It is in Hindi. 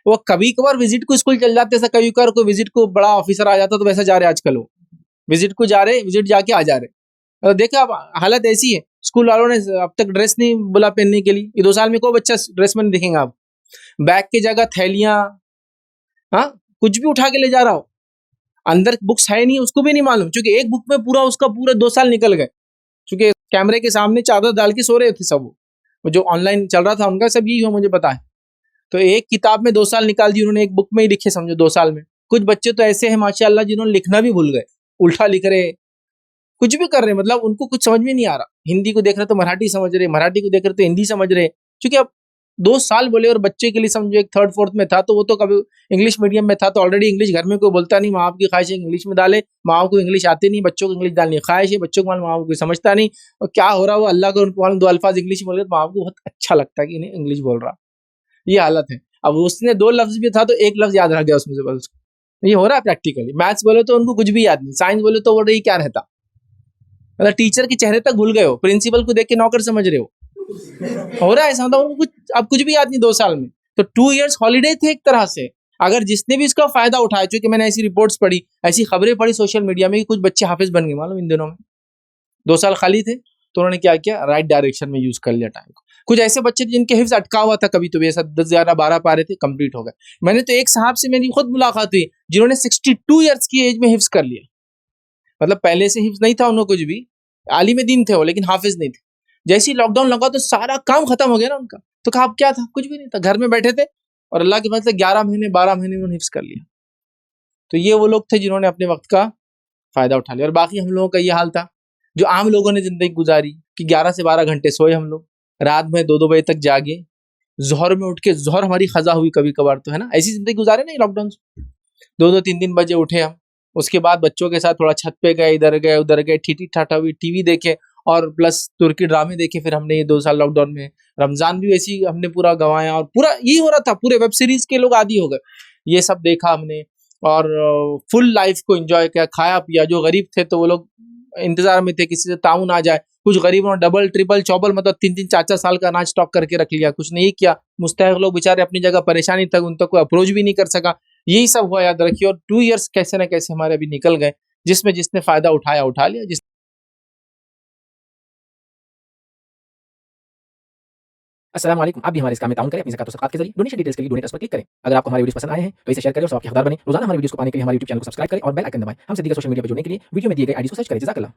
वो कभी कभार विजिट को स्कूल चल जाते, ऐसा कभी कभार कोई विजिट को बड़ा ऑफिसर आ जाता तो वैसा जा रहे आजकल, वो विजिट को जा रहे, विजिट जाके आ जा रहे। देखा अब हालत ऐसी है, स्कूल वालों ने अब तक ड्रेस नहीं बोला पहनने के लिए। ये 2 साल में कोई बच्चा ड्रेस में नहीं दिखेगा आप। बैग की जगह थैलियां, हाँ कुछ भी उठा के ले जा रहा हो, अंदर बुक्स है नहीं उसको भी नहीं मालूम, क्योंकि एक बुक में पूरा उसका पूरे 2 साल निकल गए, क्योंकि कैमरे के सामने चादर डाल के सो रहे थे सब। वो जो ऑनलाइन चल रहा था उनका सब यही हो, मुझे पता है। तो एक किताब में 2 साल निकाल दी उन्होंने, एक बुक में ही लिखे समझो 2 साल में। कुछ बच्चे तो ऐसे हैं माशाल्लाह जिन्होंने लिखना भी भूल गए, उल्टा लिख रहे, कुछ भी कर रहे, मतलब उनको कुछ समझ में नहीं आ रहा। हिंदी को देख रहे तो मराठी समझ रहे, मराठी को देख रहे तो हिंदी समझ रहे, क्योंकि अब 2 साल बोले। और बच्चे के लिए समझो एक 3rd 4th में था तो वो तो कभी इंग्लिश मीडियम में था, तो ऑलरेडी इंग्लिश घर में कोई बोलता नहीं, माँ बाप की ख्वाहिश है इंग्लिश में डाले, माँ को इंग्लिश आती नहीं, बच्चों को इंग्लिश डालनी ख्वाहिश है, बच्चों को मालूम माँ को कोई समझता नहीं, और क्या हो रहा है वो अल्लाह को उनको मालूम, 2 अल्फाज इंग्लिश बोल रहे तो माँ को बहुत अच्छा लगता है कि इन्हें इंग्लिश बोल रहा। ये हालत है। अब उसने 2 लफ्ज भी था तो 1 लफ्ज याद रह गया उसमें से बस। ये हो रहा है प्रैक्टिकली। मैथ्स बोले तो उनको कुछ भी याद नहीं, साइंस बोले तो वो रही क्या रहता, मतलब टीचर के चेहरे तक भूल गए हो, प्रिंसिपल को देख के नौकर समझ रहे हो रहा है ऐसा, मतलब उनको कुछ अब कुछ भी याद नहीं 2 साल में। तो 2 इयर्स हॉलीडे थे एक तरह से। अगर जिसने भी इसका फायदा उठाया, क्योंकि मैंने ऐसी रिपोर्ट्स पढ़ी, ऐसी खबरें पढ़ी सोशल मीडिया में कि कुछ बच्चे हाफिज बन गए मालूम इन दिनों में। 2 साल खाली थे तो उन्होंने क्या किया, राइट डायरेक्शन में यूज कर लिया टाइम को। कुछ ऐसे बच्चे जिनके हिफ्ज अटका हुआ था कभी, तो ऐसा 10 11 12 पारे थे, कंप्लीट हो गए। मैंने तो एक साहब से मेरी खुद मुलाकात हुई जिन्होंने 62 इयर्स की एज में हिफ्ज कर लिया, मतलब पहले से हिफ्ज नहीं था उनको कुछ भी, आलिम दीन थे वो लेकिन हाफिज नहीं थे। जैसे ही लॉकडाउन लगा तो सारा काम खत्म हो गया ना उनका। तो कहा अब क्या था, कुछ भी नहीं था, घर में बैठे थे और अल्लाह के फजल से 11 महीने 12 महीने में उन्होंने हिफ्ज कर लिया। तो ये वो लोग थे जिन्होंने अपने वक्त का फायदा उठा लिया। और बाकी हम लोगों का ये हाल था जो आम लोगों ने जिंदगी गुजारी कि 11 से 12 घंटे सोए हम लोग, रात में 2-2 बजे तक जागे, जोहर में उठ के, जोहर हमारी खजा हुई कभी कभार तो, है ना, ऐसी जिंदगी गुजारे नहीं लॉकडाउन से। 2-2 3-3 बजे उठे हम, उसके बाद बच्चों के साथ थोड़ा छत पे गए, इधर गए उधर गए, ठीठी ठाठा हुई, टीवी देखे और प्लस तुर्की ड्रामे देखे। फिर हमने ये 2 साल लॉकडाउन में, रमजान भी वैसे ही हमने पूरा गंवाया, और पूरा यही हो रहा था, पूरे वेब सीरीज के लोग आदी हो गए, ये सब देखा हमने और फुल लाइफ को एंजॉय किया, खाया पिया। जो गरीब थे तो वो लोग इंतजार में थे किसी से ताउन आ जाए, कुछ गरीबों ने डबल ट्रिपल चौबल मतलब 3-3 4-4 साल का अनाज स्टॉक करके रख लिया, कुछ नहीं किया। मुस्तहिक लोग बेचारे अपनी जगह परेशानी तक, उन तक कोई अप्रोच भी नहीं कर सका। यही सब हुआ, याद रखिए। और 2 इयर्स कैसे ना कैसे हमारे अभी निकल गए, जिसमें जिसने फायदा उठाया उठा लिया। जिस अस्सलाम वालेकुम। आप भी हमारे इस काम में ताउन करें अपनी ज़कात और सदक़ात के ज़रिए। डोनेशन डिटेल्स के लिए डोनेट पर क्लिक करें। अगर आपको हमारे वीडियोस पसंद आए हैं तो इसे शेयर करें और सबके हक़दार बनें। रोज़ाना हमारे वीडियोस को पाने के लिए हमारे यूट्यूब चैनल को सब्सक्राइब करें और बेल आइकन दबाएं। हमसे दीगर सोशल मीडिया पर जुड़ने के लिए वीडियो में दिए गए आईडी को सर्च करें। जज़ाकल्लाह।